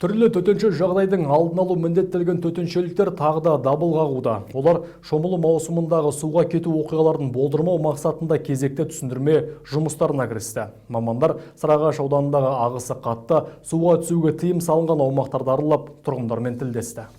Түрлі төтенше жағдайдың алдын алу міндеттелген төтеншеліктер тағы да дабыл қағуда. Олар шомылу маусымындағы суға кету оқиғаларын болдырмау мақсатында кезекте түсіндірме жұмыстарына кірісті. Мамандар Сарыағаш ауданындағы ағысы қатты суға түсуге тыйым салынған аумақтарды аралап тұрғындармен тілдесті.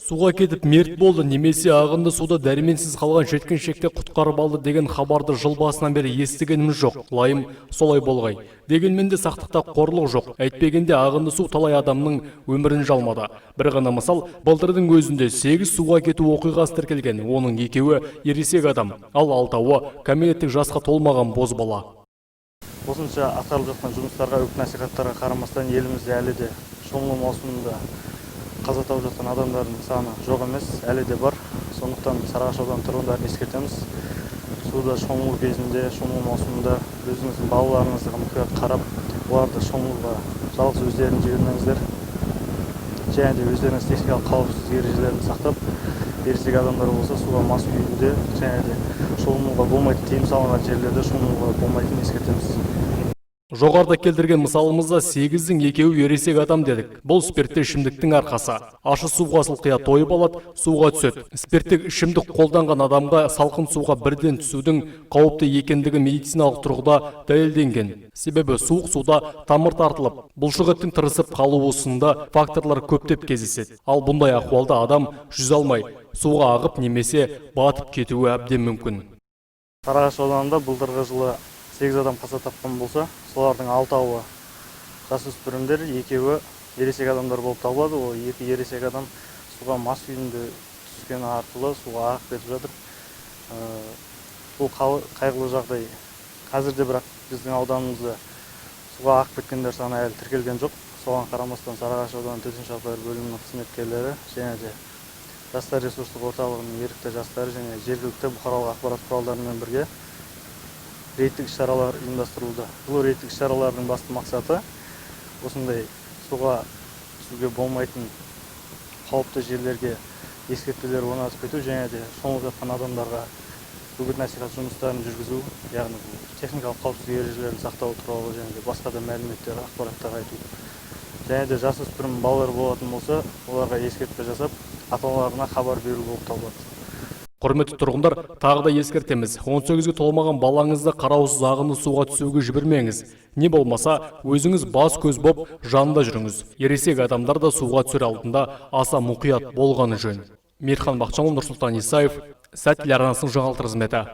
Суға кетіп мерт болды немесе ағынды суда дәрменсіз қалған жеткіншекті құтқарып алды деген хабарды жыл басынан бері естігеніміз жоқ. Лайым солай болғай. Дегенмен де сақтықта қорлық жоқ. Әйтпегенде ағынды су талай адамның өмірін жалмады. Бір ғана мысал, былтырдың өзінде 8 суға кету оқиғасы тіркелген. Оның 2-і ересек адам, ал 6-ы кәмелеттік жасқа толмаған бозбала. Осынша атқарылып жатқан жұмыстарға, үгіт-насихаттарға қарамастан елімізде әлі де шомылу маусымында қаза тауып жатқан адамдардың саны жоқ емес, әлі де бар. Сондықтан Сарыағаш ауданы тұрғындарын ескертеміз. Суда шомылу кезінде, шомылу маусымында өзіңіздің балаларыңызға мұқият қарап, оларды шомылуға жалғыз өздерін жібермеңіздер. Және де өздеріңіз техникалық қауіпсіздік ережелерін сақтап, ересек адамдар болса суға мас күйінде және де шомылуға болмайтын тыйым салынған жерлерде шомылуға болмайтынын ескертеміз. Жоғарыда келтірген мысалымызда 8-дің 2-і ересек адам дедік. Бұл спиртті ішімдіктің арқасы. Ашы суға сылқия тойып алады, суға түседі. Спирттік ішімдік қолданған адамға салқын суға бірден түсудің қауіпті екендігі медициналық тұрғыда дәлелденген. Себебі суық суда тамыр тартылып, бұлшық еттің тырысып қалуы сынды факторлар көптеп кездеседі. Ал бұндай ахуалда адам жүзе алмай, суға ағып немесе батып кетуі әбден мүмкін. Сарыағаш ауданында былтырғы жылы 8 адам қаза тапқан болса, солардың 6-ы жасөспірімдер, 2-і ересек адамдар болып табылады. Ол 2 ересек адам суға мас күйінде түскені арқылы суға ағып кетіп жатыр. Бұл қайғылы жағдай. Қазірде бірақ біздің ауданымызда суға ағып кеткендер саны әлі тіркелген жоқ. Соған қарамастан Сарыағаш ауданы төтенше жағдайлар бөлімінің қызметкерлері және де жастар ресурстық орталығының ерікті жастары және жергілікті бұқаралық ақпарат құралдарымен бірге рейдтік іс-шаралар ұйымдастырылды. Бұл рейдтік іс-шаралардың басты мақсаты осындай суға түсуге болмайтын қауіпті жерлерге ескертпелер орнатып кету және де шомылып жатқан адамдарға үгіт-насихат жұмыстарын жүргізу, яғни техникалық қауіпсіздік ережелерін сақтау туралы және де басқа да мәліметтер, ақпараттар айту. Және де жасөспірім балалар болатын болса, оларға ескертпе жасап, ата-аналарына хабар беру болып табылады. Құрметті тұрғындар, тағы да ескертеміз. 18-ге толмаған балаңызды қараусыз ағынды суға түсуге жібермеңіз. Не болмаса, өзіңіз бас көз боп жанында жүріңіз. Ересек адамдар да суға түсер алдында аса мұқият болғаны жөн. Мейірхан Бақытжанұлы, Нұрсұлтан Исаев, Сәт телеарнасының жаңалықтар қызметі.